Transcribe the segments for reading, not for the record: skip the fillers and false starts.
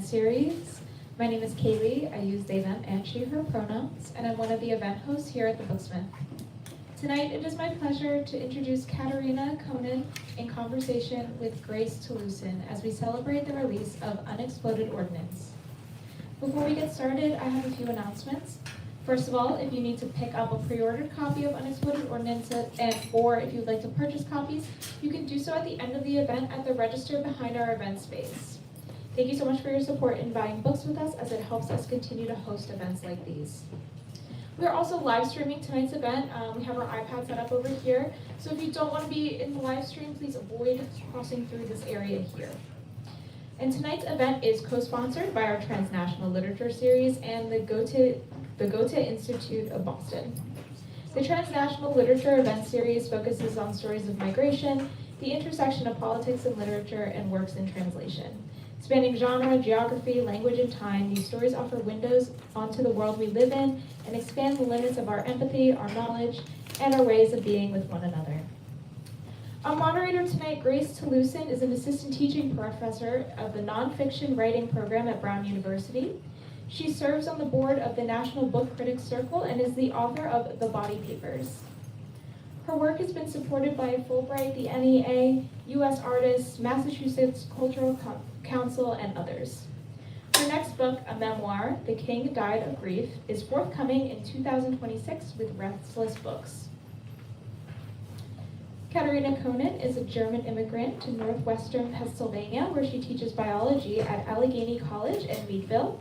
series. My name is Kaylee. I use they, them, and she, her pronouns, and I'm one of the event hosts here at the Booksmith. Tonight, it is my pleasure to introduce Catharina Coenen in conversation with Grace Talusan as we celebrate the release of Unexploded Ordinance. Before we get started, I have a few announcements. First of all, if you need to pick up a pre-ordered copy of Unexploded Ordinance, or if you'd like to purchase copies, you can do so at the end of the event at the register behind our event space. Thank you so much for your support in buying books with us, as it helps us continue to host events like these. We are also live streaming tonight's event. We have our iPad set up over here, so if you don't want to be in the live stream, please avoid crossing through this area here. And tonight's event is co-sponsored by our Transnational Literature Series and the Goethe Institute of Boston. The Transnational Literature Event Series focuses on stories of migration, the intersection of politics and literature, and works in translation. Spanning genre, geography, language, and time, these stories offer windows onto the world we live in and expand the limits of our empathy, our knowledge, and our ways of being with one another. Our moderator tonight, Grace Talusan, is an assistant teaching professor of the nonfiction writing program at Brown University. She serves on the board of the National Book Critics Circle and is the author of The Body Papers. Her work has been supported by Fulbright, the NEA, U.S. Artists, Massachusetts Cultural Council, and others. Her next book, a memoir, The King Died of Grief, is forthcoming in 2026 with Restless Books. Catharina Coenen is a German immigrant to northwestern Pennsylvania, where she teaches biology at Allegheny College in Meadville.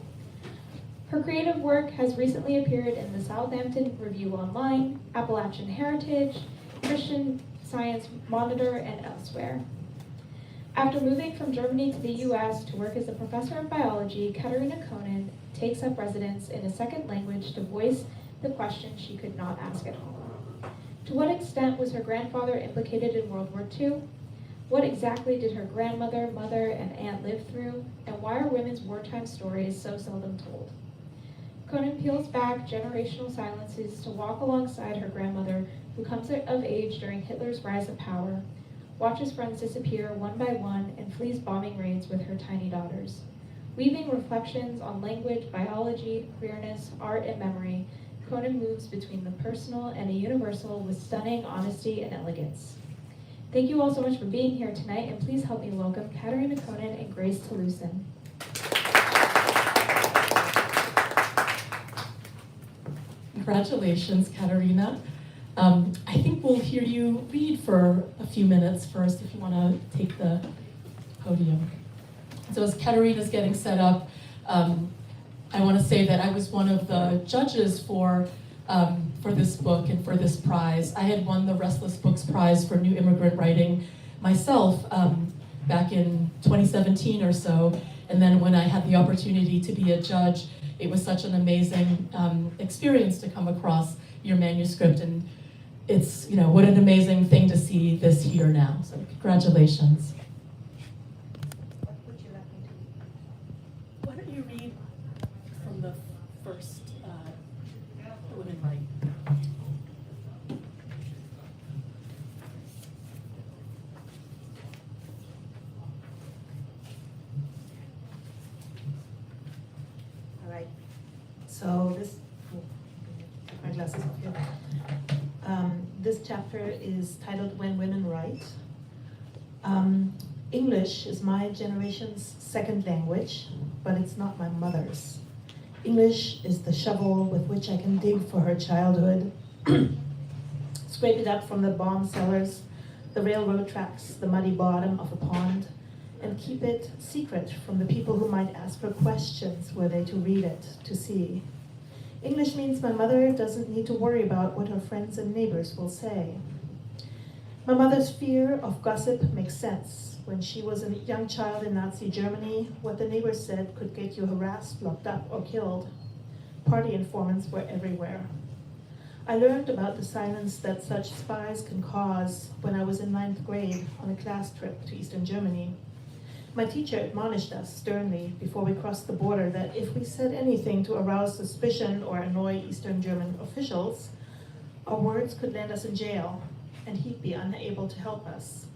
Her creative work has recently appeared in the Southampton Review Online, Appalachian Heritage, Christian Science Monitor, and elsewhere. After moving from Germany to the U.S. to work as a professor of biology, Catharina Coenen takes up residence in a second language to voice the questions she could not ask at home. To what extent was her grandfather implicated in World War II? What exactly did her grandmother, mother, and aunt live through? And why are women's wartime stories so seldom told? Coenen peels back generational silences to walk alongside her grandmother, who comes of age during Hitler's rise to power, watches friends disappear one by one, and flees bombing raids with her tiny daughters. Weaving reflections on language, biology, queerness, art, and memory, Coenen moves between the personal and the universal with stunning honesty and elegance. Thank you all so much for being here tonight, and please help me welcome Catharina Coenen and Grace Talusan. Congratulations, Catharina. I think we'll hear you read for a few minutes first if you want to take the podium. So as Catharina's getting set up, I want to say that I was one of the judges for this book and for this prize. I had won the Restless Books Prize for New Immigrant Writing myself back in 2017 or so, and then when I had the opportunity to be a judge, it was such an amazing experience to come across your manuscript, and it's, what an amazing thing to see this here now. So congratulations. What would you like me to read? Why don't you read from the first Women Write? All right. So my glasses off here. This chapter is titled When Women Write. English is my generation's second language, but it's not my mother's. English is the shovel with which I can dig for her childhood, scrape it up from the bomb cellars, the railroad tracks, the muddy bottom of a pond, and keep it secret from the people who might ask her questions were they to read it, to see. English means my mother doesn't need to worry about what her friends and neighbors will say. My mother's fear of gossip makes sense. When she was a young child in Nazi Germany, what the neighbors said could get you harassed, locked up, or killed. Party informants were everywhere. I learned about the silence that such spies can cause when I was in 9th grade on a class trip to Eastern Germany. My teacher admonished us sternly before we crossed the border that if we said anything to arouse suspicion or annoy Eastern German officials, our words could land us in jail, and he'd be unable to help us.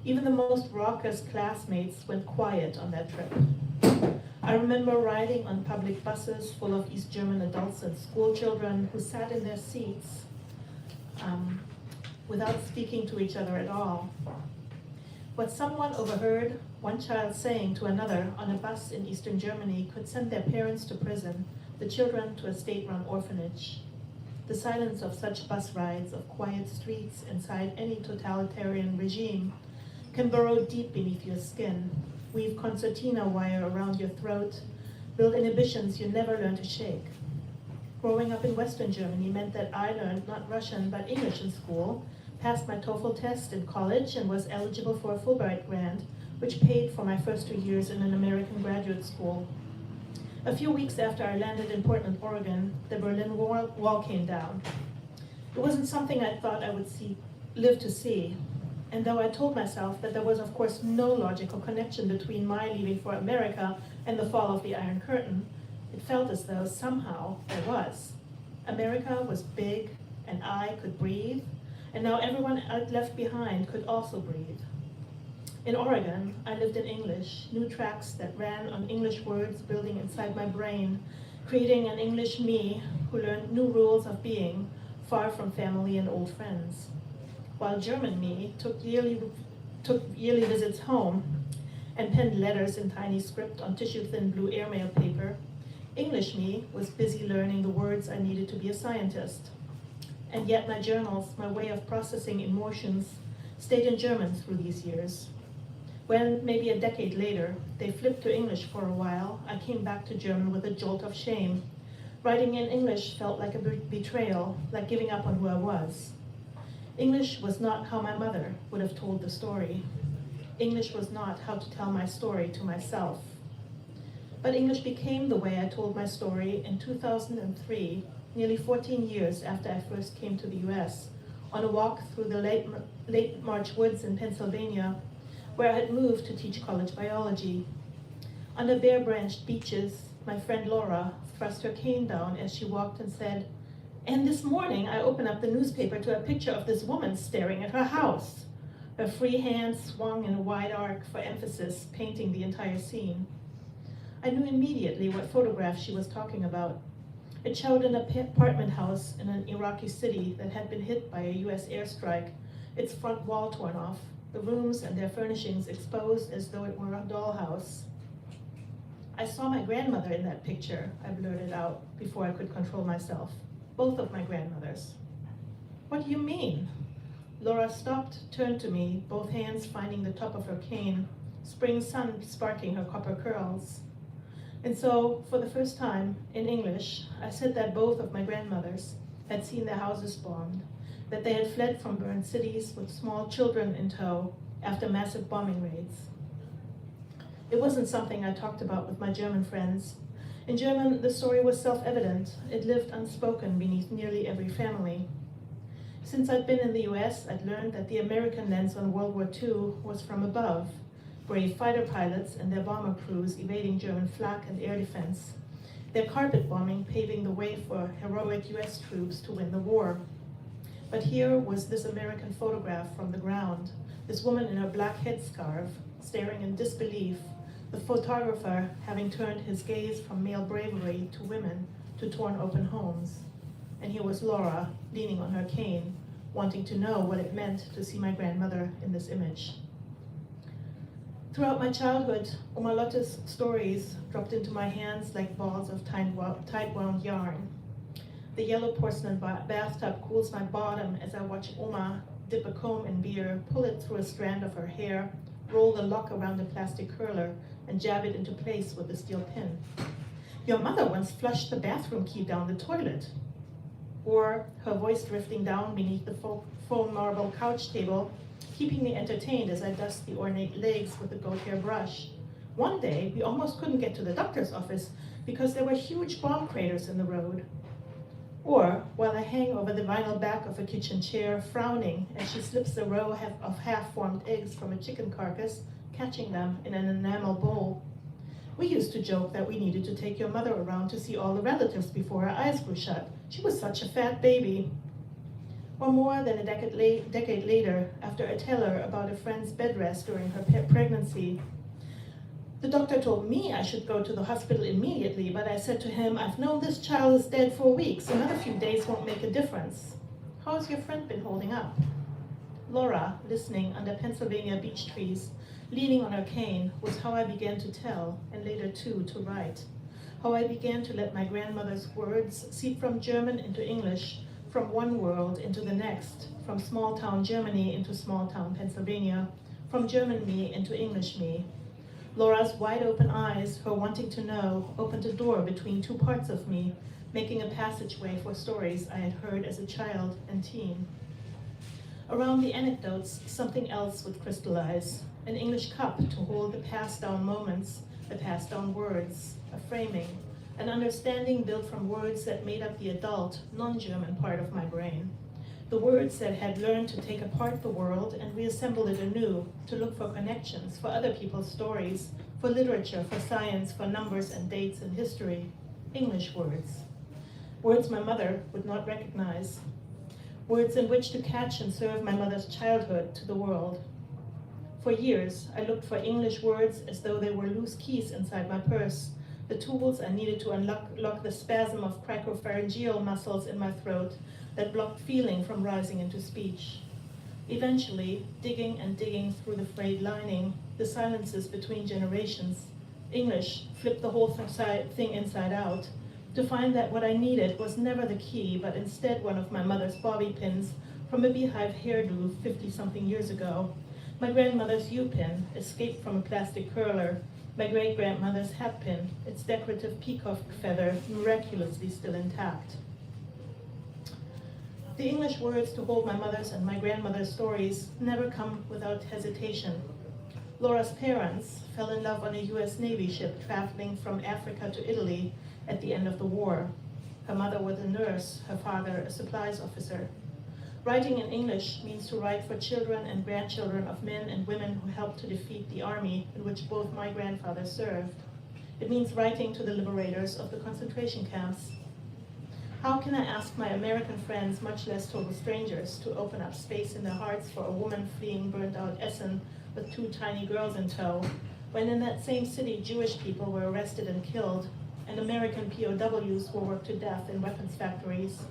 Even the most raucous classmates went quiet on that trip. I remember riding on public buses full of East German adults and school children who sat in their seats without speaking to each other at all. What someone overheard one child saying to another on a bus in Eastern Germany could send their parents to prison, the children to a state-run orphanage. The silence of such bus rides, of quiet streets inside any totalitarian regime, can burrow deep beneath your skin, weave concertina wire around your throat, build inhibitions you never learn to shake. Growing up in Western Germany meant that I learned not Russian but English in school, passed my TOEFL test in college, and was eligible for a Fulbright grant, which paid for my first 2 years in an American graduate school. A few weeks after I landed in Portland, Oregon, the Berlin Wall came down. It wasn't something I thought I would live to see. And though I told myself that there was of course no logical connection between my leaving for America and the fall of the Iron Curtain, it felt as though somehow there was. America was big and I could breathe, and now everyone I'd left behind could also breathe. In Oregon, I lived in English, new tracks that ran on English words building inside my brain, creating an English me who learned new rules of being, far from family and old friends. While German me took yearly visits home and penned letters in tiny script on tissue-thin blue airmail paper, English me was busy learning the words I needed to be a scientist. And yet my journals, my way of processing emotions, stayed in German through these years. When, maybe a decade later, they flipped to English for a while, I came back to German with a jolt of shame. Writing in English felt like a betrayal, like giving up on who I was. English was not how my mother would have told the story. English was not how to tell my story to myself. But English became the way I told my story in 2003, nearly 14 years after I first came to the US, on a walk through the late March woods in Pennsylvania, where I had moved to teach college biology. Under bare-branched beeches, my friend Laura thrust her cane down as she walked and said, "And this morning I opened up the newspaper to a picture of this woman staring at her house." Her free hand swung in a wide arc for emphasis, painting the entire scene. I knew immediately what photograph she was talking about. It showed an apartment house in an Iraqi city that had been hit by a US airstrike, its front wall torn off, the rooms and their furnishings exposed as though it were a dollhouse. "I saw my grandmother in that picture," I blurted out before I could control myself. "Both of my grandmothers." "What do you mean?" Laura stopped, turned to me, both hands finding the top of her cane, spring sun sparking her copper curls. And so, for the first time, in English, I said that both of my grandmothers had seen their houses bombed, that they had fled from burned cities with small children in tow after massive bombing raids. It wasn't something I talked about with my German friends. In German, the story was self-evident. It lived unspoken beneath nearly every family. Since I'd been in the US, I'd learned that the American lens on World War II was from above, brave fighter pilots and their bomber crews evading German flak and air defense, their carpet bombing paving the way for heroic US troops to win the war. But here was this American photograph from the ground, this woman in her black headscarf, staring in disbelief, the photographer having turned his gaze from male bravery to women to torn open homes. And here was Laura, leaning on her cane, wanting to know what it meant to see my grandmother in this image. Throughout my childhood, Oma Lotte's stories dropped into my hands like balls of tight-wound yarn. The yellow porcelain bathtub cools my bottom as I watch Oma dip a comb in beer, pull it through a strand of her hair, roll the lock around a plastic curler, and jab it into place with a steel pin. "Your mother once flushed the bathroom key down the toilet." Or her voice drifting down beneath the foam marble couch table, keeping me entertained as I dust the ornate legs with a goat hair brush. "One day, we almost couldn't get to the doctor's office because there were huge bomb craters in the road." Or while I hang over the vinyl back of a kitchen chair, frowning as she slips a row of half-formed eggs from a chicken carcass, catching them in an enamel bowl. "We used to joke that we needed to take your mother around to see all the relatives before her eyes grew shut. She was such a fat baby." Or more than a decade later, after I tell her about a friend's bed rest during her pregnancy, The doctor told me I should go to the hospital immediately, but I said to him, I've known this child is dead for weeks. Another few days won't make a difference. How's your friend been holding up? Laura, listening under Pennsylvania beech trees, leaning on her cane, was how I began to tell, and later too, to write. How I began to let my grandmother's words seep from German into English, from one world into the next, from small-town Germany into small-town Pennsylvania, from German me into English me. Laura's wide-open eyes, her wanting to know, opened a door between two parts of me, making a passageway for stories I had heard as a child and teen. Around the anecdotes, something else would crystallize, an English cup to hold the passed-down moments, the passed-down words, a framing, an understanding built from words that made up the adult, non-German part of my brain. The words that had learned to take apart the world and reassemble it anew, to look for connections, for other people's stories, for literature, for science, for numbers and dates and history. English words. Words my mother would not recognize. Words in which to catch and serve my mother's childhood to the world. For years, I looked for English words as though they were loose keys inside my purse, the tools I needed to unlock the spasm of cricopharyngeal muscles in my throat that blocked feeling from rising into speech. Eventually, digging and digging through the frayed lining, the silences between generations, English flipped the whole thing inside out, to find that what I needed was never the key, but instead one of my mother's bobby pins from a beehive hairdo 50-something years ago, my grandmother's U-pin, escaped from a plastic curler, my great-grandmother's hat pin, its decorative peacock feather miraculously still intact. The English words to hold my mother's and my grandmother's stories never come without hesitation. Laura's parents fell in love on a US Navy ship traveling from Africa to Italy at the end of the war. Her mother was a nurse, her father a supplies officer. Writing in English means to write for children and grandchildren of men and women who helped to defeat the army in which both my grandfathers served. It means writing to the liberators of the concentration camps. How can I ask my American friends, much less total strangers, to open up space in their hearts for a woman fleeing burnt-out Essen with two tiny girls in tow, when in that same city Jewish people were arrested and killed, and American POWs were worked to death in weapons factories?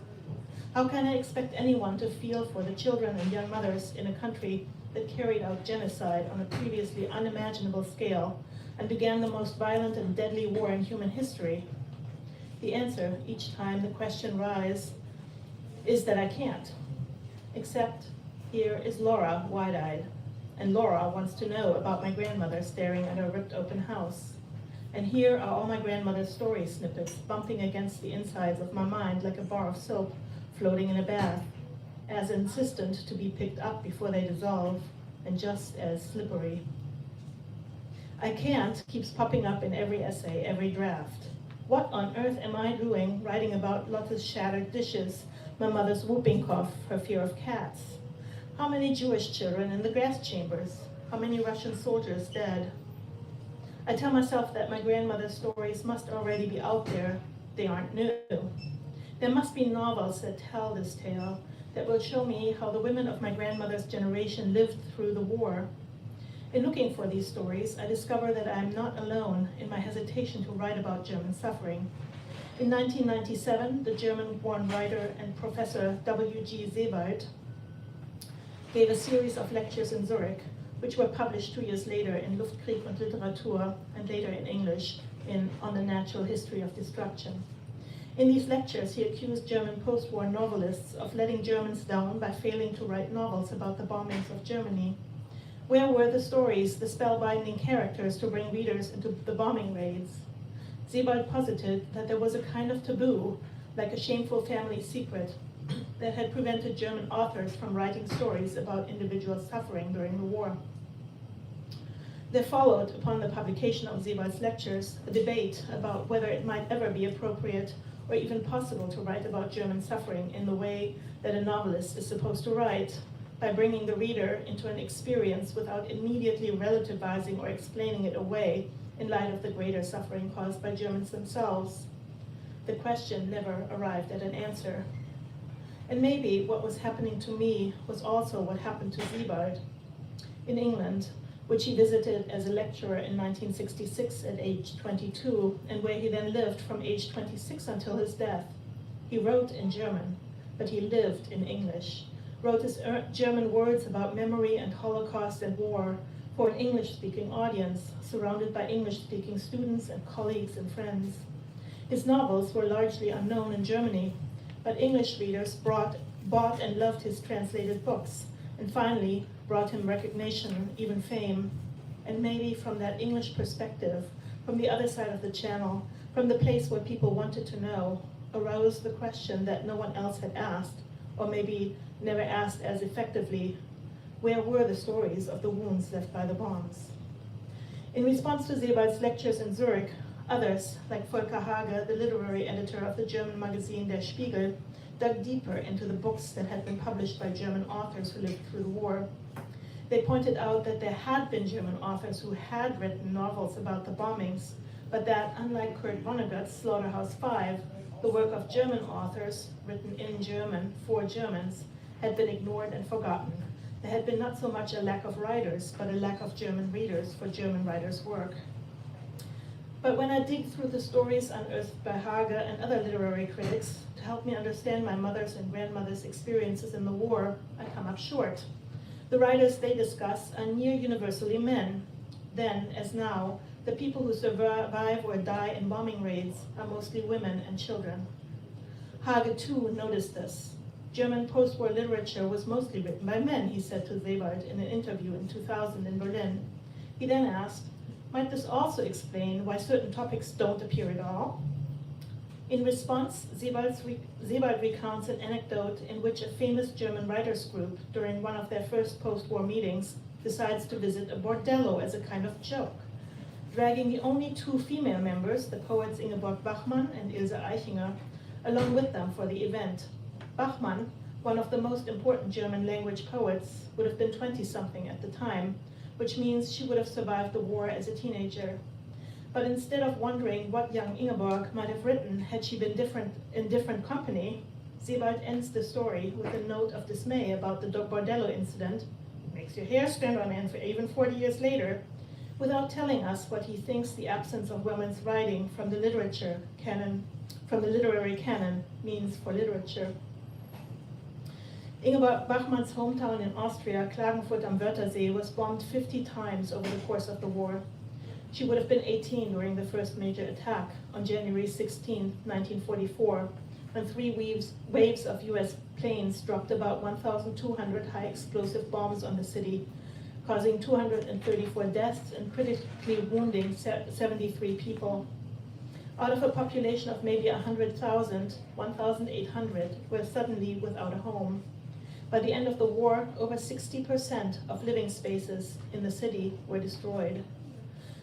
How can I expect anyone to feel for the children and young mothers in a country that carried out genocide on a previously unimaginable scale and began the most violent and deadly war in human history? The answer, each time the question rises, is that I can't. Except here is Laura, wide-eyed, and Laura wants to know about my grandmother staring at her ripped-open house. And here are all my grandmother's story snippets bumping against the insides of my mind like a bar of soap floating in a bath, as insistent to be picked up before they dissolve, and just as slippery. I can't keeps popping up in every essay, every draft. What on earth am I doing writing about Lotte's shattered dishes, my mother's whooping cough, her fear of cats? How many Jewish children in the gas chambers? How many Russian soldiers dead? I tell myself that my grandmother's stories must already be out there. They aren't new. There must be novels that tell this tale, that will show me how the women of my grandmother's generation lived through the war. In looking for these stories, I discover that I am not alone in my hesitation to write about German suffering. In 1997, the German-born writer and professor W.G. Sebald gave a series of lectures in Zurich, which were published 2 years later in Luft, Krieg und Literatur, and later in English On the Natural History of Destruction. In these lectures, he accused German post-war novelists of letting Germans down by failing to write novels about the bombings of Germany. Where were the stories, the spellbinding characters to bring readers into the bombing raids? Sebald posited that there was a kind of taboo, like a shameful family secret, that had prevented German authors from writing stories about individual suffering during the war. There followed, upon the publication of Sebald's lectures, a debate about whether it might ever be appropriate or even possible to write about German suffering in the way that a novelist is supposed to write, by bringing the reader into an experience without immediately relativizing or explaining it away in light of the greater suffering caused by Germans themselves. The question never arrived at an answer. And maybe what was happening to me was also what happened to Sebald. In England, which he visited as a lecturer in 1966 at age 22, and where he then lived from age 26 until his death. He wrote in German, but he lived in English, wrote his German words about memory and Holocaust and war for an English-speaking audience, surrounded by English-speaking students and colleagues and friends. His novels were largely unknown in Germany, but English readers bought and loved his translated books, and finally brought him recognition, even fame. And maybe from that English perspective, from the other side of the channel, from the place where people wanted to know, arose the question that no one else had asked, or maybe never asked as effectively: where were the stories of the wounds left by the bombs? In response to Sebald's lectures in Zurich, others, like Volker Hage, the literary editor of the German magazine Der Spiegel, dug deeper into the books that had been published by German authors who lived through the war. They pointed out that there had been German authors who had written novels about the bombings, but that, unlike Kurt Vonnegut's Slaughterhouse-Five, the work of German authors, written in German for Germans, had been ignored and forgotten. There had been not so much a lack of writers, but a lack of German readers for German writers' work. But when I dig through the stories unearthed by Hage and other literary critics to help me understand my mother's and grandmother's experiences in the war, I come up short. The writers they discuss are near universally men. Then, as now, the people who survive or die in bombing raids are mostly women and children. Hage too noticed this. German post-war literature was mostly written by men, he said to Sebald in an interview in 2000 in Berlin. He then asked, might this also explain why certain topics don't appear at all? In response, Sebald recounts an anecdote in which a famous German writers group, during one of their first post-war meetings, decides to visit a bordello as a kind of joke, dragging the only two female members, the poets Ingeborg Bachmann and Ilse Eichinger, along with them for the event. Bachmann, one of the most important German language poets, would have been 20-something at the time, which means she would have survived the war as a teenager. But instead of wondering what young Ingeborg might have written had she been in different company, Sebald ends the story with a note of dismay about the bordello incident, makes your hair stand on end for even 40 years later, without telling us what he thinks the absence of women's writing from the literary canon means for literature. Ingeborg Bachmann's hometown in Austria, Klagenfurt am Wörthersee, was bombed 50 times over the course of the war. She would have been 18 during the first major attack on January 16, 1944, when three waves of US planes dropped about 1,200 high explosive bombs on the city, causing 234 deaths and critically wounding 73 people. Out of a population of maybe 100,000, 1,800 were suddenly without a home. By the end of the war, over 60% of living spaces in the city were destroyed.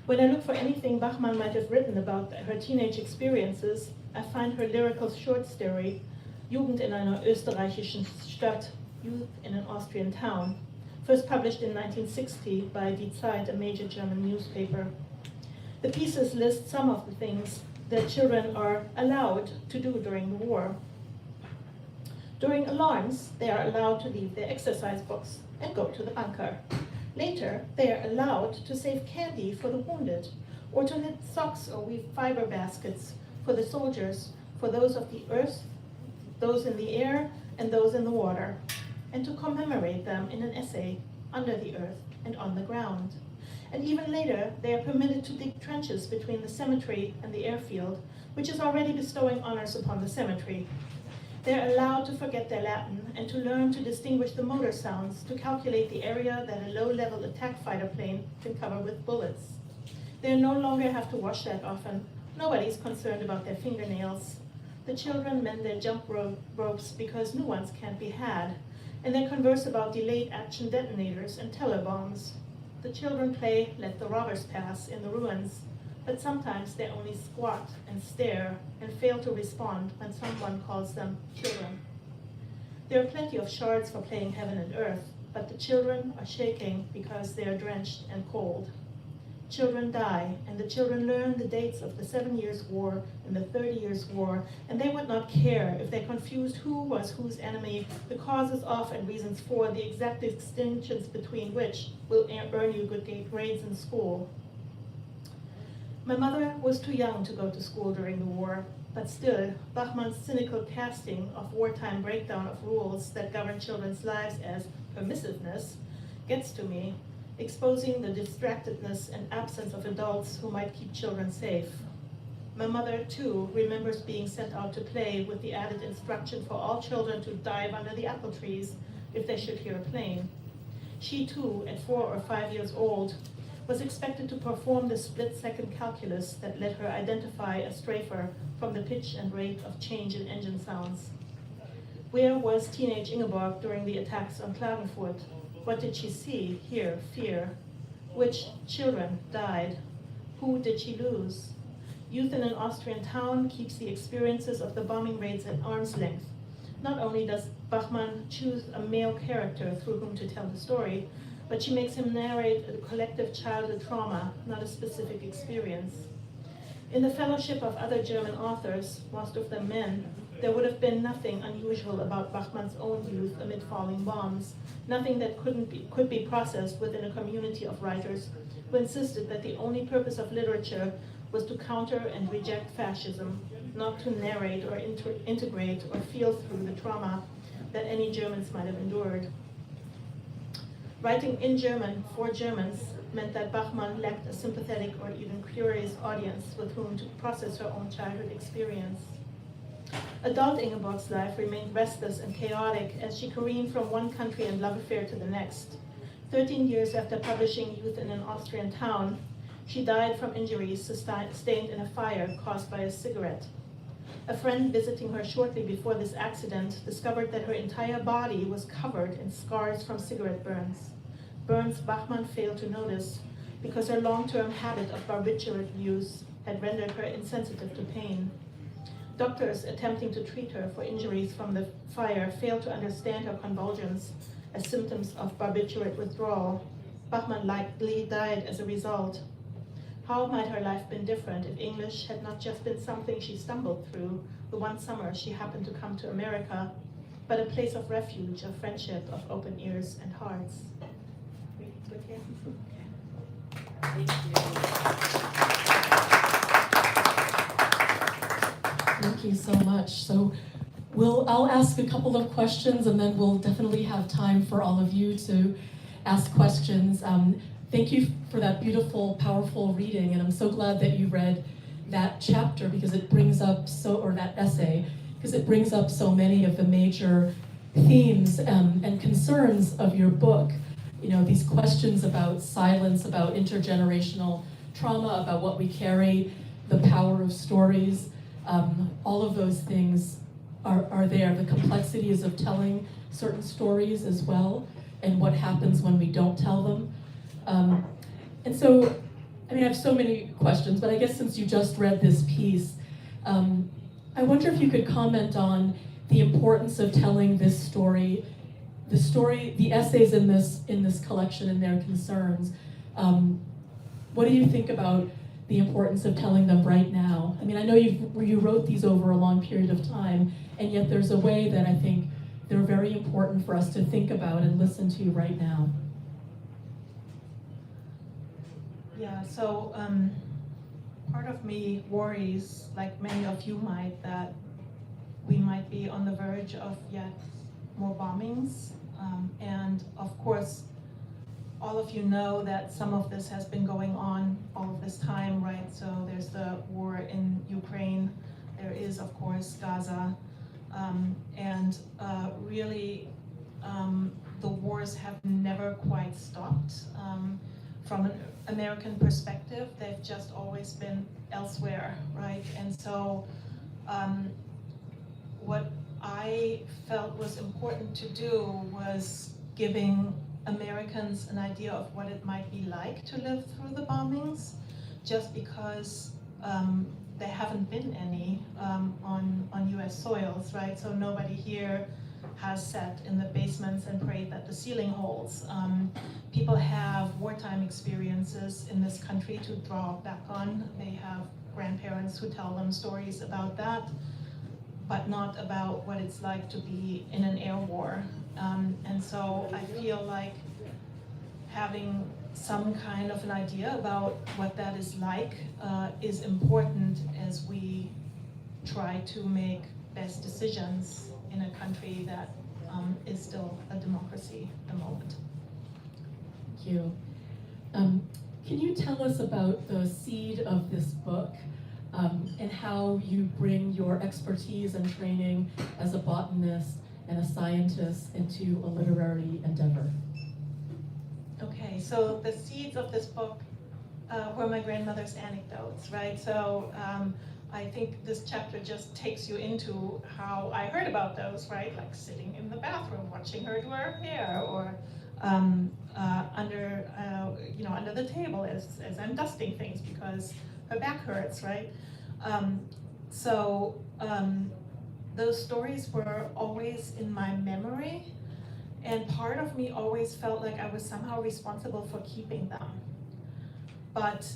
When I look for anything Bachmann might have written about her teenage experiences, I find her lyrical short story, Jugend in einer österreichischen Stadt, Youth in an Austrian Town, first published in 1960 by Die Zeit, a major German newspaper. The pieces list some of the things that children are allowed to do during the war. During alarms, they are allowed to leave their exercise books and go to the bunker. Later, they are allowed to save candy for the wounded, or to knit socks or weave fiber baskets for the soldiers, for those of the earth, those in the air, and those in the water, and to commemorate them in an essay under the earth and on the ground. And even later, they are permitted to dig trenches between the cemetery and the airfield, which is already bestowing honors upon the cemetery. They're allowed to forget their Latin and to learn to distinguish the motor sounds to calculate the area that a low-level attack fighter plane can cover with bullets. They no longer have to wash that often. Nobody's concerned about their fingernails. The children mend their jump ropes because new ones can't be had, and they converse about delayed action detonators and teller bombs. The children play Let the Robbers Pass in the ruins, but sometimes they only squat and stare and fail to respond when someone calls them children. There are plenty of shards for playing heaven and earth, but the children are shaking because they are drenched and cold. Children die, and the children learn the dates of the 7 Years' War and the 30 Years' War, and they would not care if they confused who was whose enemy, the causes of and reasons for, the exact distinctions between which will earn you good grades in school. My mother was too young to go to school during the war, but still, Bachmann's cynical casting of wartime breakdown of rules that govern children's lives as permissiveness gets to me, exposing the distractedness and absence of adults who might keep children safe. My mother, too, remembers being sent out to play with the added instruction for all children to dive under the apple trees if they should hear a plane. She, too, at 4 or 5 years old, was expected to perform the split-second calculus that let her identify a strafer from the pitch and rate of change in engine sounds. Where was teenage Ingeborg during the attacks on Klagenfurt? What did she see, hear, fear? Which children died? Who did she lose? Youth in an Austrian town keeps the experiences of the bombing raids at arm's length. Not only does Bachmann choose a male character through whom to tell the story, but she makes him narrate a collective childhood trauma, not a specific experience. In the fellowship of other German authors, most of them men, there would have been nothing unusual about Bachmann's own youth amid falling bombs, nothing that could be processed within a community of writers who insisted that the only purpose of literature was to counter and reject fascism, not to narrate or integrate or feel through the trauma that any Germans might have endured. Writing in German for Germans meant that Bachmann lacked a sympathetic or even curious audience with whom to process her own childhood experience. Adult Ingeborg's life remained restless and chaotic as she careened from one country and love affair to the next. 13 years after publishing Youth in an Austrian Town, she died from injuries sustained in a fire caused by a cigarette. A friend visiting her shortly before this accident discovered that her entire body was covered in scars from cigarette burns. Burns Bachmann failed to notice because her long-term habit of barbiturate use had rendered her insensitive to pain. Doctors attempting to treat her for injuries from the fire failed to understand her convulsions as symptoms of barbiturate withdrawal. Bachmann likely died as a result. How might her life been different if English had not just been something she stumbled through the one summer she happened to come to America, but a place of refuge, of friendship, of open ears and hearts? Thank you so much. So I'll ask a couple of questions and then we'll definitely have time for all of you to ask questions. Thank you for that beautiful, powerful reading, and I'm so glad that you read that chapter because it brings up or that essay, because it brings up so many of the major themes and concerns of your book. You know, these questions about silence, about intergenerational trauma, about what we carry, the power of stories, all of those things are there. The complexities of telling certain stories as well, and what happens when we don't tell them. And so, I have so many questions, but I guess since you just read this piece, I wonder if you could comment on the importance of telling this story, the essays in this collection and their concerns. What do you think about the importance of telling them right now? I know you wrote these over a long period of time, and yet there's a way that I think they're very important for us to think about and listen to right now. Yeah, so part of me worries, like many of you might, that we might be on the verge of yet more bombings. And of course, all of you know that some of this has been going on all of this time, right? So there's the war in Ukraine, there is of course Gaza, and really the wars have never quite stopped. From an American perspective, they've just always been elsewhere, right? And so what I felt was important to do was giving Americans an idea of what it might be like to live through the bombings, just because there haven't been any on US soils, right? So nobody here has sat in the basements and prayed that the ceiling holds. People have wartime experiences in this country to draw back on. They have grandparents who tell them stories about that, but not about what it's like to be in an air war. And so I feel like having some kind of an idea about what that is like is important as we try to make best decisions in a country that is still a democracy at the moment. Thank you. Can you tell us about the seed of this book and how you bring your expertise and training as a botanist and a scientist into a literary endeavor? Okay, so the seeds of this book were my grandmother's anecdotes, right? So I think this chapter just takes you into how I heard about those, right? Like sitting in the bathroom, watching her do her hair, or under the table as I'm dusting things because her back hurts, right? Those stories were always in my memory, and part of me always felt like I was somehow responsible for keeping them. But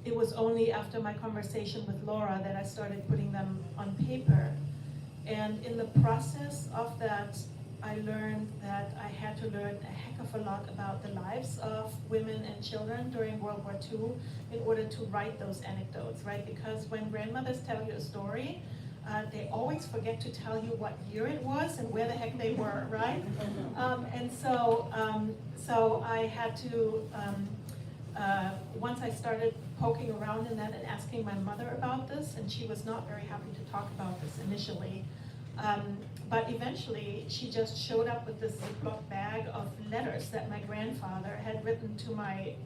it was only after my conversation with Laura that I started putting them on paper. And in the process of that, I learned that I had to learn a heck of a lot about the lives of women and children during World War II in order to write those anecdotes, right? Because when grandmothers tell you a story, they always forget to tell you what year it was and where the heck they were, right? So I had to, once I started poking around in that and asking my mother about this, and she was not very happy to talk about this initially, but eventually she just showed up with this Ziploc bag of letters that my grandfather had written to my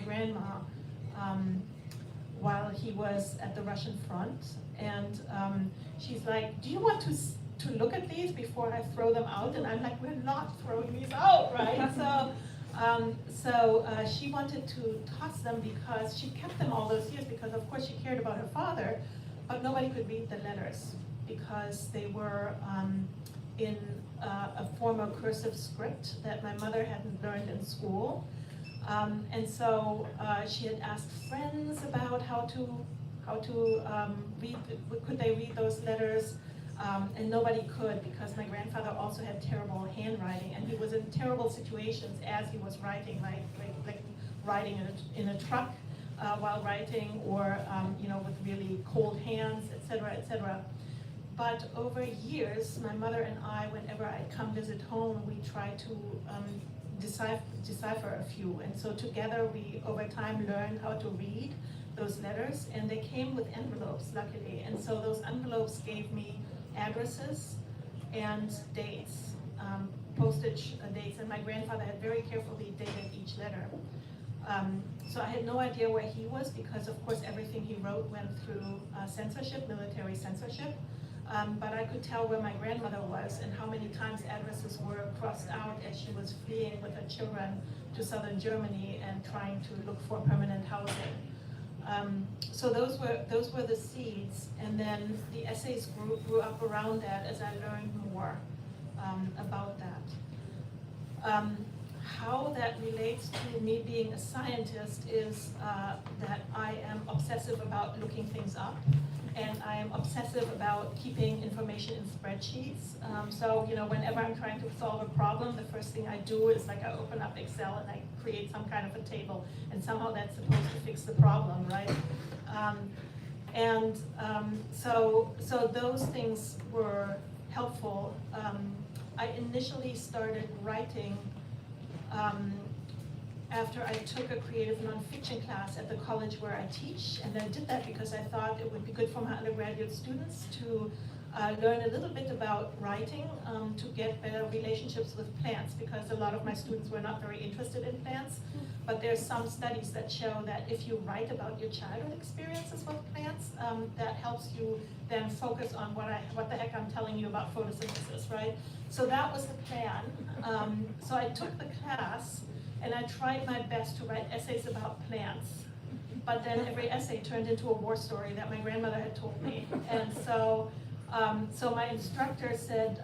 grandma while he was at the Russian front. And she's like, do you want to look at these before I throw them out? And I'm like, we're not throwing these out, right? So she wanted to toss them because she kept them all those years because of course she cared about her father, but nobody could read the letters because they were in a form of cursive script that my mother hadn't learned in school. And so she had asked friends about how to read, could they read those letters? And nobody could because my grandfather also had terrible handwriting and he was in terrible situations as he was writing, like riding in a truck while writing, or with really cold hands, etc., etc. But over years, my mother and I, whenever I'd come visit home, we tried to decipher a few. And so together we, over time, learned how to read those letters, and they came with envelopes, luckily. And so those envelopes gave me addresses and dates, postage dates, and my grandfather had very carefully dated each letter. So I had no idea where he was because, of course, everything he wrote went through censorship, military censorship. But I could tell where my grandmother was and how many times addresses were crossed out as she was fleeing with her children to southern Germany and trying to look for permanent housing. So those were the seeds, and then the essays grew up around that as I learned more about that. How that relates to me being a scientist is that I am obsessive about looking things up, and I am obsessive about keeping information in spreadsheets. So whenever I'm trying to solve a problem, the first thing I do is I open up Excel and I create some kind of a table, and somehow that's supposed to fix the problem, right? So those things were helpful. I initially started writing after I took a creative nonfiction class at the college where I teach, and I did that because I thought it would be good for my undergraduate students to learn a little bit about writing to get better relationships with plants, because a lot of my students were not very interested in plants. But there's some studies that show that if you write about your childhood experiences with plants, that helps you then focus on what the heck I'm telling you about photosynthesis, right? So that was the plan. So I took the class and I tried my best to write essays about plants. But then every essay turned into a war story that my grandmother had told me. And so So my instructor said,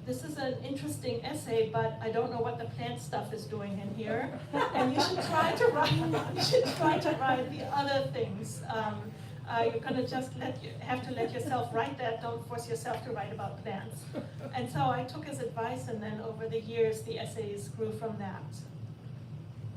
this is an interesting essay, but I don't know what the plant stuff is doing in here. And you should try to write the other things. You're gonna just have to let yourself write that. Don't force yourself to write about plants. And so I took his advice, and then over the years, the essays grew from that.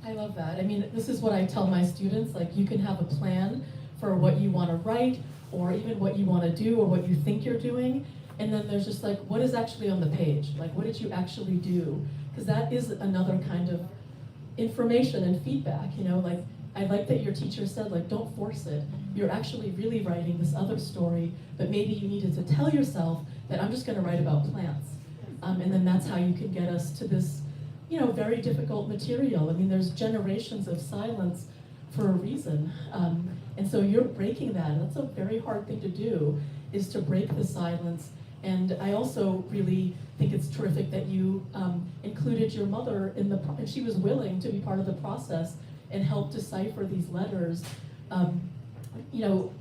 I love that. I mean, this is what I tell my students, like you can have a plan for what you want to write, or even what you want to do, or what you think you're doing. And then there's just like, what is actually on the page? Like, what did you actually do? Because that is another kind of information and feedback, you know, like, I like that your teacher said, like, don't force it. You're actually really writing this other story, but maybe you needed to tell yourself that I'm just gonna write about plants. And then that's how you can get us to this, you know, very difficult material. I mean, there's generations of silence for a reason. And so you're breaking that. That's a very hard thing to do, is to break the silence. And I also really think it's terrific that you included your mother in the, and she was willing to be part of the process and help decipher these letters. You know,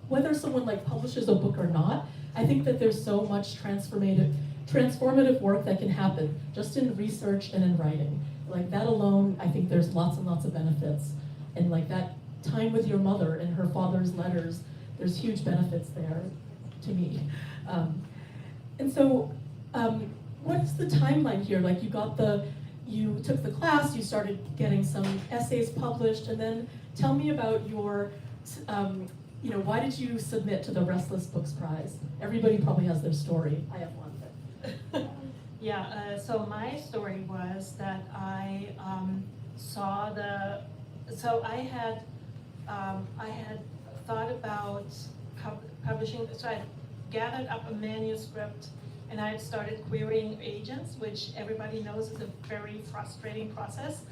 whether someone like publishes a book or not, I think that there's so much transformative work that can happen just in research and in writing. Like that alone, I think there's lots and lots of benefits. And like that time with your mother and her father's letters, there's huge benefits there to me. And so, what is the timeline here? Like you took the class, you started getting some essays published, and then tell me about your, you know, why did you submit to the Restless Books Prize? Everybody probably has their story. I have one. But Yeah, so my story was that I saw so I had thought about publishing, so I gathered up a manuscript and I had started querying agents, which everybody knows is a very frustrating process.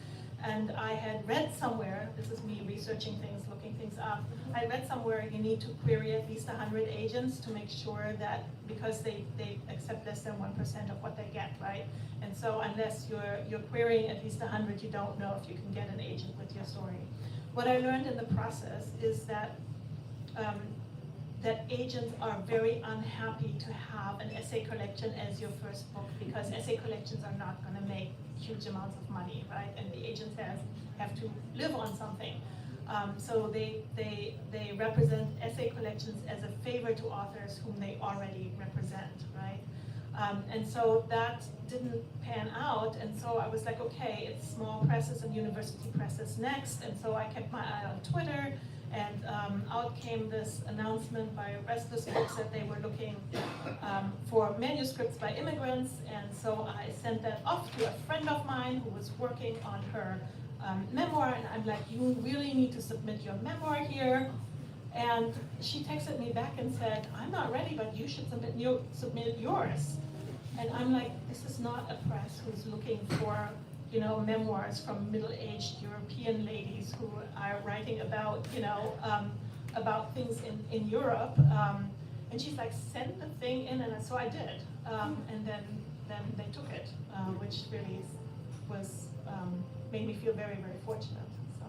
And I had read somewhere, this is me researching things, looking things up, I read somewhere you need to query at least 100 agents to make sure that, because they accept less than 1% of what they get, right? And so unless you're querying at least 100, you don't know if you can get an agent with your story. What I learned in the process is that that agents are very unhappy to have an essay collection as your first book, because essay collections are not going to make huge amounts of money, right? And the agents have to live on something. So they represent essay collections as a favor to authors whom they already represent, right? And so that didn't pan out, and so I was like, okay, it's small presses and university presses next. And so I kept my eye on Twitter, and out came this announcement by Restless Books that they were looking for manuscripts by immigrants. And so I sent that off to a friend of mine who was working on her memoir, and I'm like, you really need to submit your memoir here. And she texted me back and said, I'm not ready, but you should submit yours. And I'm like, this is not a press who's looking for, you know, memoirs from middle-aged European ladies who are writing about, you know, about things in Europe. And she's like, send the thing in, and so I did. And then they took it, which really was made me feel very, very fortunate. So.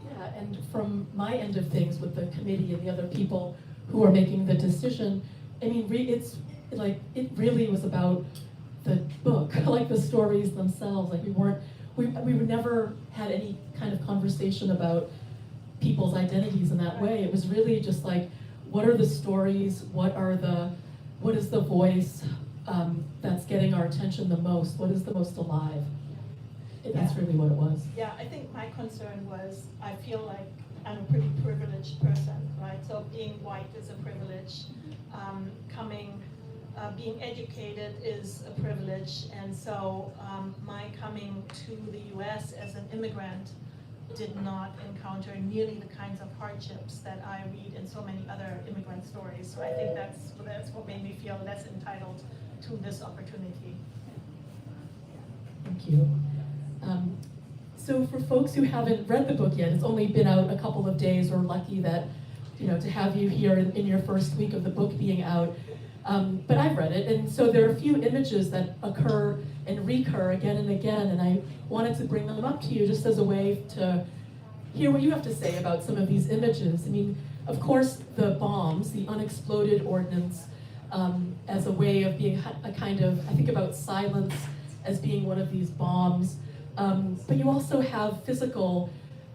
yeah, and from my end of things with the committee and the other people who are making the decision, I mean, it's like, it really was about the book, like the stories themselves. Like we never had any kind of conversation about people's identities in that way. It was really just like, what are the stories? What is the voice that's getting our attention the most? What is the most alive? That's really what it was. Yeah, I think my concern was, I feel like I'm a pretty privileged person, right? So being white is a privilege. Being educated is a privilege, and so my coming to the US as an immigrant did not encounter nearly the kinds of hardships that I read in so many other immigrant stories. So I think that's what made me feel less entitled to this opportunity. Thank you. So for folks who haven't read the book yet, it's only been out a couple of days. We're lucky that, you know, to have you here in your first week of the book being out. But I've read it, and so there are a few images that occur and recur again and again, and I wanted to bring them up to you just as a way to hear what you have to say about some of these images. I mean, of course, the bombs, the unexploded ordnance, as a way of being a kind of, I think about silence as being one of these bombs. But you also have physical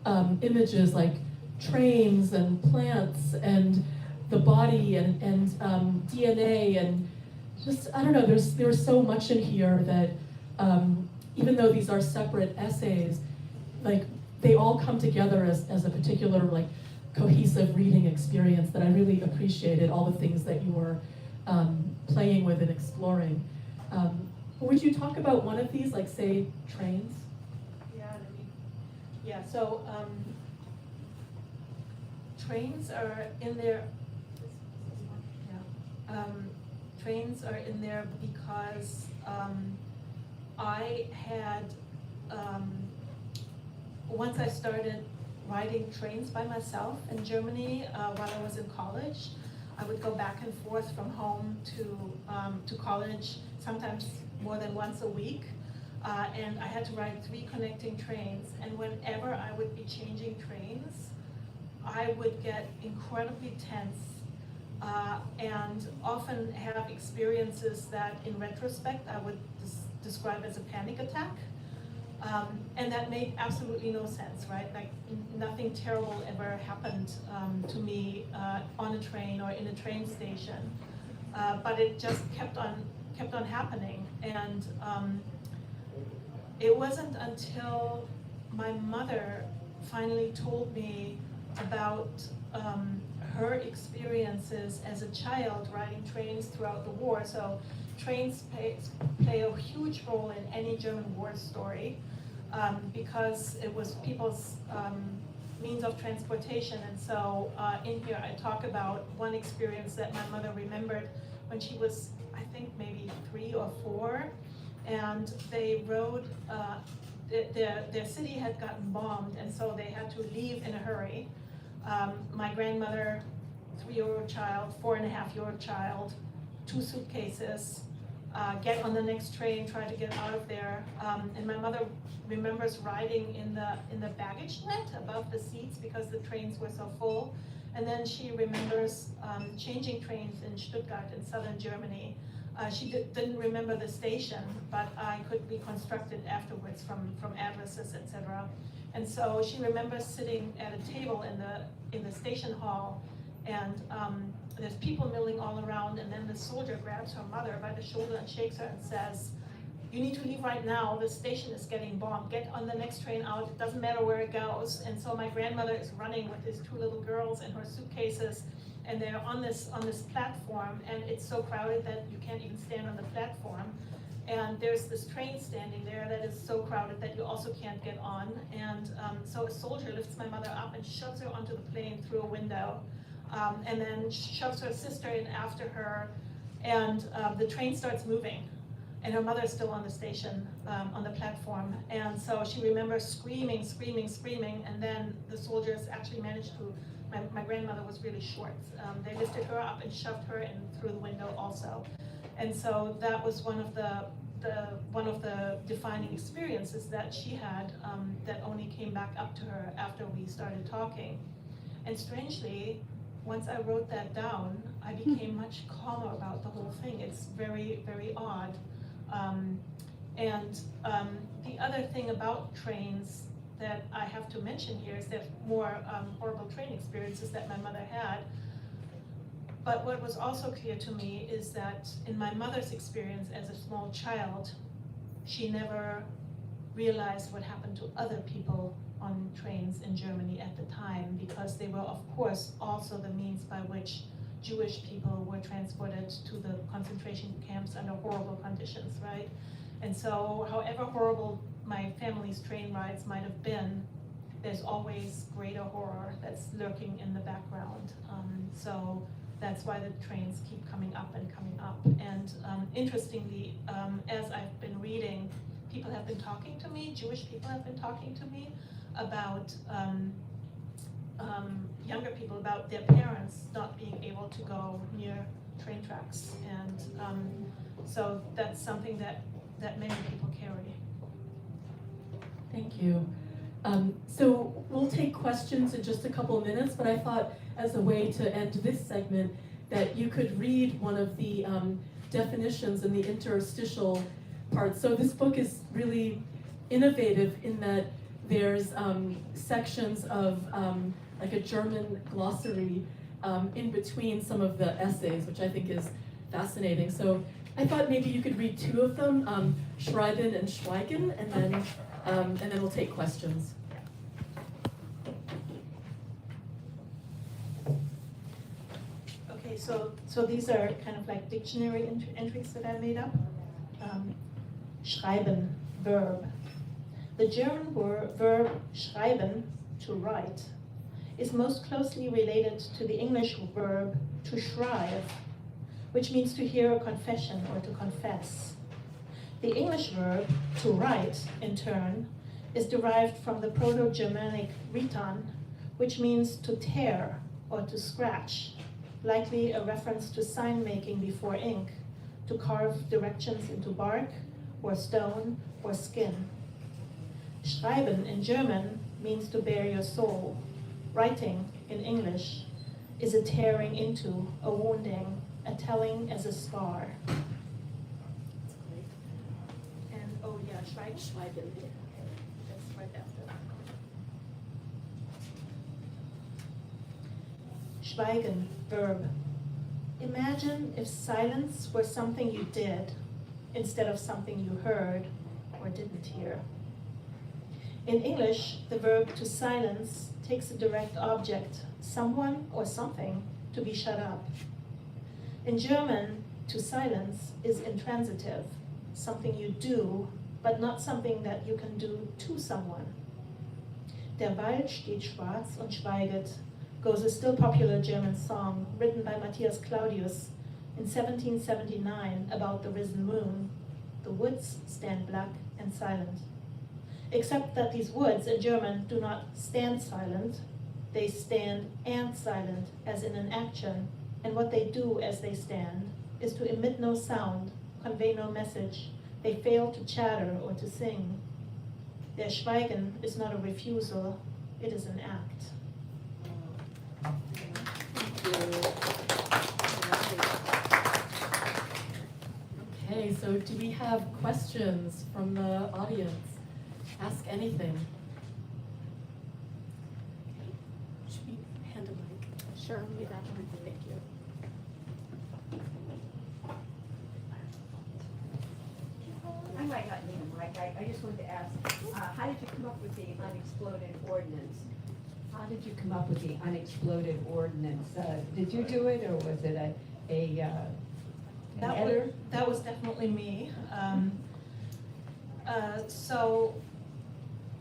images like trains and plants and the body and DNA and just, I don't know, there's so much in here that even though these are separate essays, like they all come together as a particular like cohesive reading experience that I really appreciated, all the things that you were playing with and exploring. Would you talk about one of these, like say trains? So trains are in there. Trains are in there because I had once I started riding trains by myself in Germany while I was in college. I would go back and forth from home to college, sometimes more than once a week. And I had to ride 3 connecting trains, and whenever I would be changing trains, I would get incredibly tense and often have experiences that in retrospect I would describe as a panic attack. And that made absolutely no sense, right? Like nothing terrible ever happened to me on a train or in a train station, but it just kept on happening. And it wasn't until my mother finally told me about her experiences as a child riding trains throughout the war. So trains play a huge role in any German war story because it was people's means of transportation. And so in here I talk about one experience that my mother remembered when she was, I think, maybe 3 or 4. And they rode, their city had gotten bombed, and so they had to leave in a hurry. My grandmother, 3-year-old child, 4.5-year-old child, 2 suitcases, get on the next train, try to get out of there. And my mother remembers riding in the baggage net above the seats because the trains were so full. And then she remembers changing trains in Stuttgart in southern Germany. She didn't remember the station, but I could reconstruct it afterwards from addresses, etc. And so she remembers sitting at a table in the station hall, and there's people milling all around, and then the soldier grabs her mother by the shoulder and shakes her and says, "You need to leave right now, the station is getting bombed, get on the next train out, it doesn't matter where it goes." And so my grandmother is running with these 2 little girls and her suitcases, and they're on this platform, and it's so crowded that you can't even stand on the platform. And there's this train standing there that is so crowded that you also can't get on. And so a soldier lifts my mother up and shoves her onto the plane through a window, and then shoves her sister in after her, and the train starts moving. And her mother's still on the station, on the platform. And so she remembers screaming, and then the soldiers actually managed to, my grandmother was really short. They lifted her up and shoved her in through the window also. And so that was one of the defining experiences that she had that only came back up to her after we started talking. And strangely, once I wrote that down, I became much calmer about the whole thing. It's very, very odd. The other thing about trains that I have to mention here is there's more horrible train experiences that my mother had. But what was also clear to me is that in my mother's experience as a small child, she never realized what happened to other people on trains in Germany at the time, because they were, of course, also the means by which Jewish people were transported to the concentration camps under horrible conditions, right? And so, however horrible my family's train rides might have been, there's always greater horror that's lurking in the background. So that's why the trains keep coming up and coming up. And interestingly, as I've been reading, people have been talking to me, Jewish people have been talking to me about younger people, about their parents not being able to go near train tracks. And so that's something that many people carry. Thank you. So we'll take questions in just a couple of minutes, but I thought as a way to end this segment that you could read one of the definitions in the interstitial parts. So this book is really innovative in that there's sections of like a German glossary in between some of the essays, which I think is fascinating. So I thought maybe you could read two of them, Schreiben and Schweigen, and then we'll take questions. Okay, so these are kind of like dictionary entries that I made up. Schreiben, verb. The German verb schreiben, to write, is most closely related to the English verb to schreiben, which means to hear a confession or to confess. The English verb to write, in turn, is derived from the Proto-Germanic ritan, which means to tear or to scratch, likely a reference to sign making before ink, to carve directions into bark or stone or skin. Schreiben in German means to bare your soul. Writing in English is a tearing into, a wounding, a telling as a scar. And oh yeah, Schweigen. That's right after that. Schweigen, verb. Imagine if silence were something you did instead of something you heard or didn't hear. In English, the verb to silence takes a direct object, someone or something, to be shut up. In German, to silence is intransitive, something you do, but not something that you can do to someone. Der Wald steht schwarz und schweiget goes a still popular German song written by Matthias Claudius in 1779 about the risen moon. The woods stand black and silent. Except that these woods in German do not stand silent, they stand and silent as in an action, and what they do as they stand is to emit no sound, convey no message. They fail to chatter or to sing. Their Schweigen is not a refusal, it is an act. Okay, so do we have questions from the audience? Ask anything. Should we hand a mic? Sure, we got one. Thank you. I might not need a mic. I just wanted to ask, how did you come up with the Unexploded Ordinance? How did you come up with the Unexploded Ordinance? Did you do it, or was it an editor? That was definitely me. So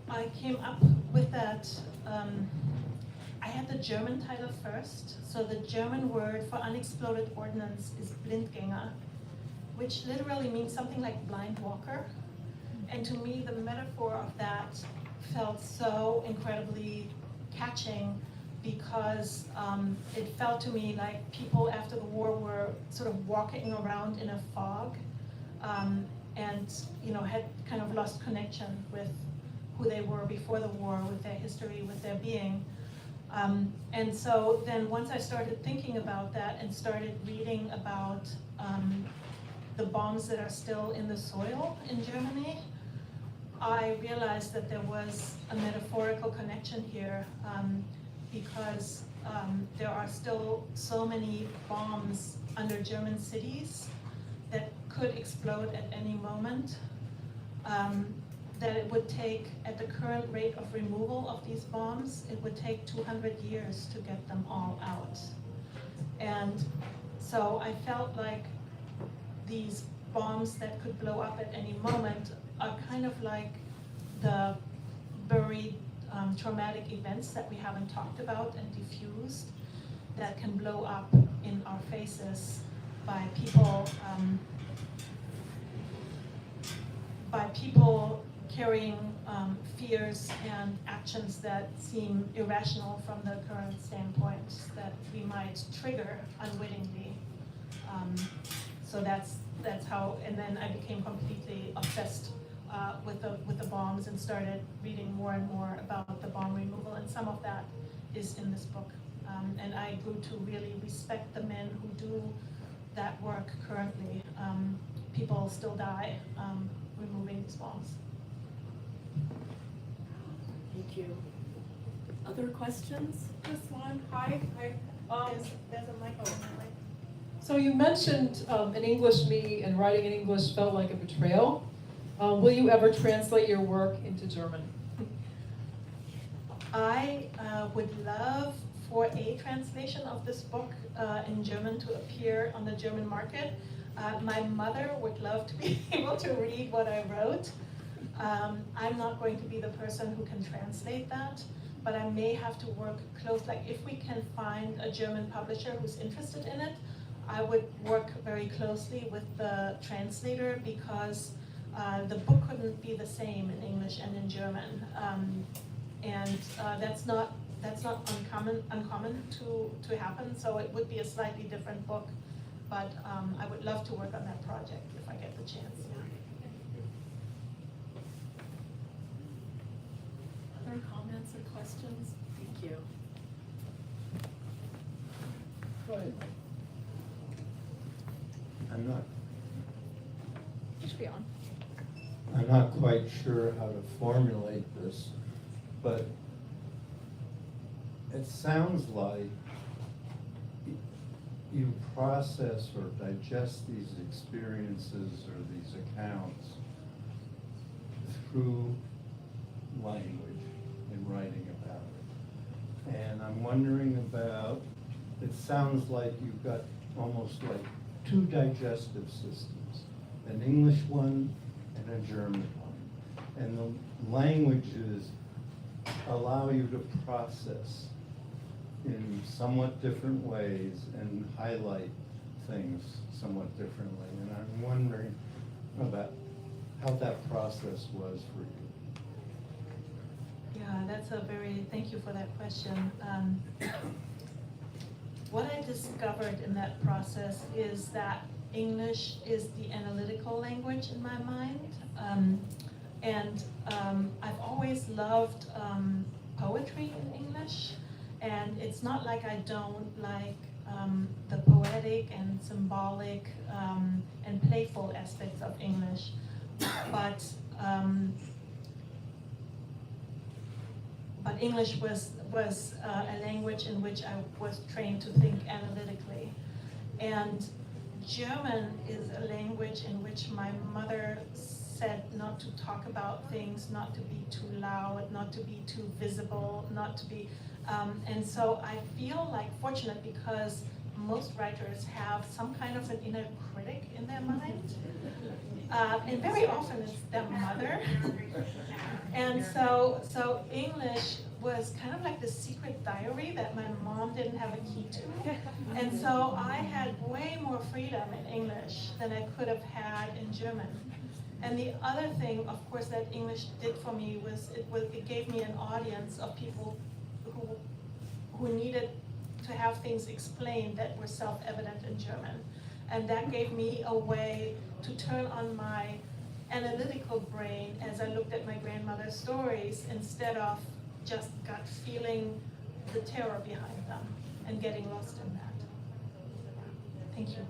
I came up with that. I had the German title first. So the German word for Unexploded Ordinance is Blindgänger, which literally means something like blind walker. And to me, the metaphor of that felt so incredibly catching because it felt to me like people after the war were sort of walking around in a fog and had kind of lost connection with who they were before the war, with their history, with their being. And so then once I started thinking about that and started reading about the bombs that are still in the soil in Germany, I realized that there was a metaphorical connection here because there are still so many bombs under German cities that could explode at any moment, that it would take, at the current rate of removal of these bombs, it would take 200 years to get them all out. And so I felt like these bombs that could blow up at any moment are kind of like the buried traumatic events that we haven't talked about and diffused that can blow up in our faces by people carrying fears and actions that seem irrational from the current standpoint that we might trigger unwittingly. So that's how, and then I became completely obsessed with the bombs and started reading more and more about the bomb removal, and some of that is in this book. And I grew to really respect the men who do that work currently. People still die removing these bombs. Thank you. Other questions? This one, hi. There's a mic on my right. So you mentioned in English me and writing in English felt like a betrayal. Will you ever translate your work into German? I would love for a translation of this book in German to appear on the German market. My mother would love to be able to read what I wrote. I'm not going to be the person who can translate that, but I may have to work close, like if we can find a German publisher who's interested in it, I would work very closely with the translator because the book couldn't be the same in English and in German. That's not uncommon to happen, so it would be a slightly different book, but I would love to work on that project if I get the chance. Other comments or questions? Thank you. I'm not quite sure how to formulate this, but it sounds like you process or digest these experiences or these accounts through language in writing about it. And I'm wondering about, it sounds like you've got almost like two digestive systems, an English one and a German one. And the languages allow you to process in somewhat different ways and highlight things somewhat differently. And I'm wondering about how that process was for you. Yeah, thank you for that question. What I discovered in that process is that English is the analytical language in my mind. I've always loved poetry in English. And it's not like I don't like the poetic and symbolic and playful aspects of English, but English was a language in which I was trained to think analytically. And German is a language in which my mother said not to talk about things, not to be too loud, not to be too visible, not to be... and so I feel like fortunate because most writers have some kind of an inner critic in their mind. And very often it's their mother. And so English was kind of like the secret diary that my mom didn't have a key to. And so I had way more freedom in English than I could have had in German. And the other thing, of course, that English did for me was it gave me an audience of people who needed to have things explained that were self-evident in German. And that gave me a way to turn on my analytical brain as I looked at my grandmother's stories instead of just gut feeling the terror behind them and getting lost in that. Thank you.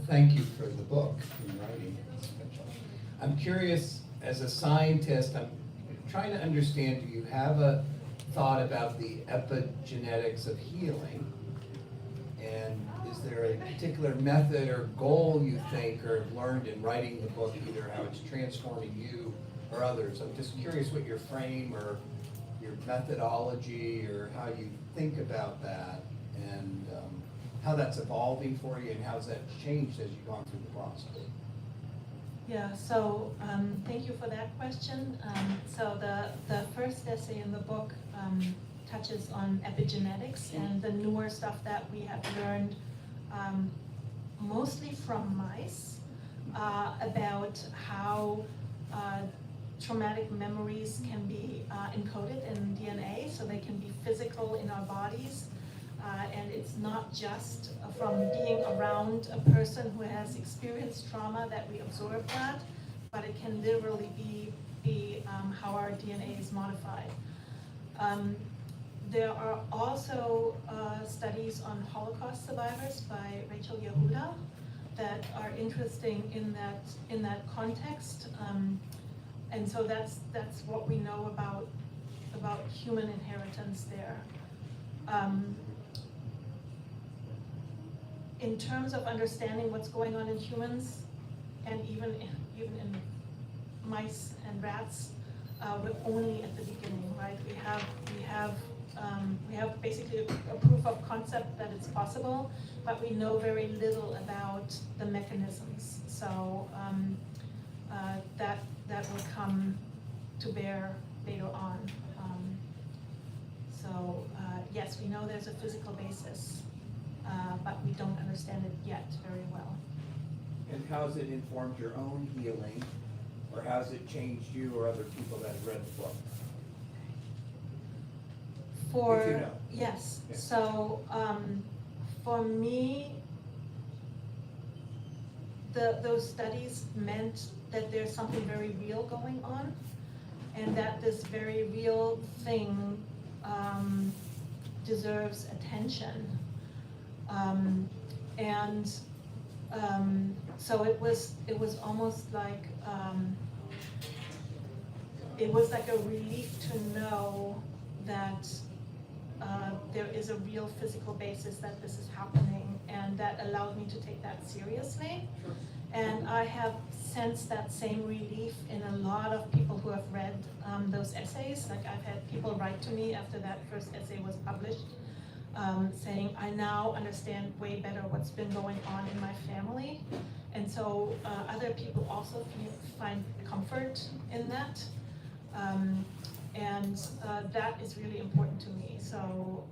Thank you for the book and writing it. I'm curious, as a scientist, I'm trying to understand, do you have a thought about the epigenetics of healing? And is there a particular method or goal you think or have learned in writing the book, either how it's transforming you or others? I'm just curious what your frame or your methodology or how you think about that and how that's evolving for you and how's that changed as you've gone through the process. Yeah, so thank you for that question. So the first essay in the book touches on epigenetics and the newer stuff that we have learned mostly from mice about how traumatic memories can be encoded in DNA, so they can be physical in our bodies. And it's not just from being around a person who has experienced trauma that we absorb that, but it can literally be be how our DNA is modified. There are also studies on Holocaust survivors by Rachel Yehuda that are interesting in that context, and so that's what we know about human inheritance there. In terms of understanding what's going on in humans, and even in mice and rats, we're only at the beginning, right? We have basically a proof of concept that it's possible, but we know very little about the mechanisms. So that will come to bear later on. Yes, we know there's a physical basis, but we don't understand it yet very well. And how's it informed your own healing, or how's it changed you or other people that have read the book? If you know. Yes, Yeah. so for me, those studies meant that there's something very real going on, and that this very real thing deserves attention. So it was almost like it was like a relief to know that there is a real physical basis that this is happening, and that allowed me to take that seriously. And I have sensed that same relief in a lot of people who have read those essays. Like, I've had people write to me after that first essay was published, saying, I now understand way better what's been going on in my family. And so other people also find comfort in that. And that is really important to me. So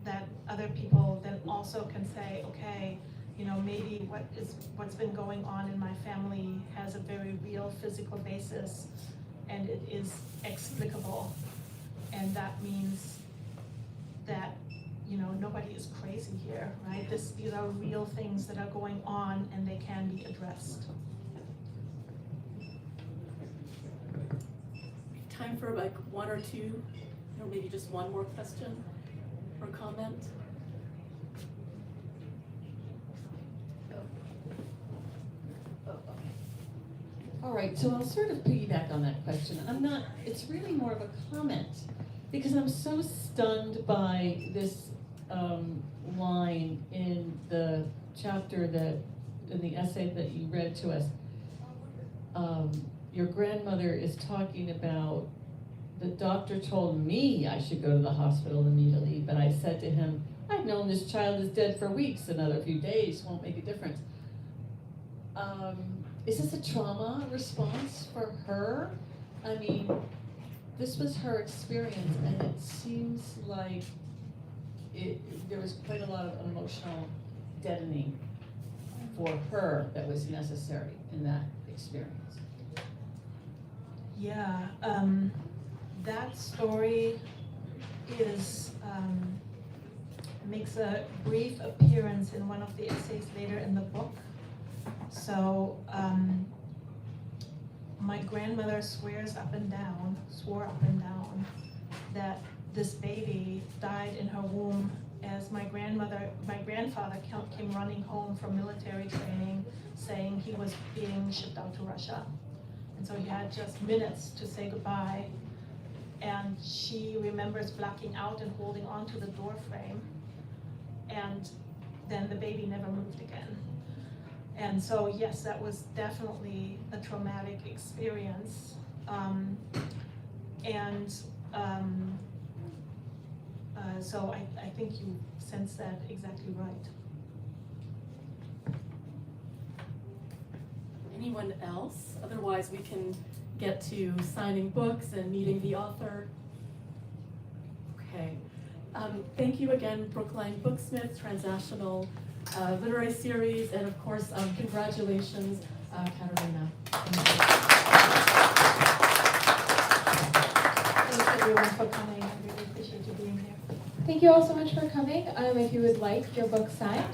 that other people then also can say, okay, you know, maybe what's been going on in my family has a very real physical basis, and it is explicable. And that means that, you know, nobody is crazy here, right? These are real things that are going on, and they can be addressed. Time for like one or two, or maybe just one more question or comment. All right, so I'll sort of piggyback on that question. It's really more of a comment, because I'm so stunned by this line in the chapter in the essay that you read to us. Your grandmother is talking about, the doctor told me I should go to the hospital immediately, but I said to him, I've known this child is dead for weeks, another few days won't make a difference. Is this a trauma response for her? I mean, this was her experience, and it seems like there was quite a lot of emotional deadening for her that was necessary in that experience. Yeah, that story makes a brief appearance in one of the essays later in the book. So my grandmother swore up and down that this baby died in her womb as my grandfather came running home from military training, saying he was being shipped out to Russia. And so he had just minutes to say goodbye. And she remembers blacking out and holding on to the door frame. And then the baby never moved again. And so, yes, that was definitely a traumatic experience. So I think you sense that exactly right. Anyone else? Otherwise, we can get to signing books and meeting the author. Okay. Thank you again, Brookline Booksmith, Transnational Literary Series, and of course, congratulations, Catharina. Thanks everyone for coming. I really appreciate you being here. Thank you all so much for coming. If you would like your book signed,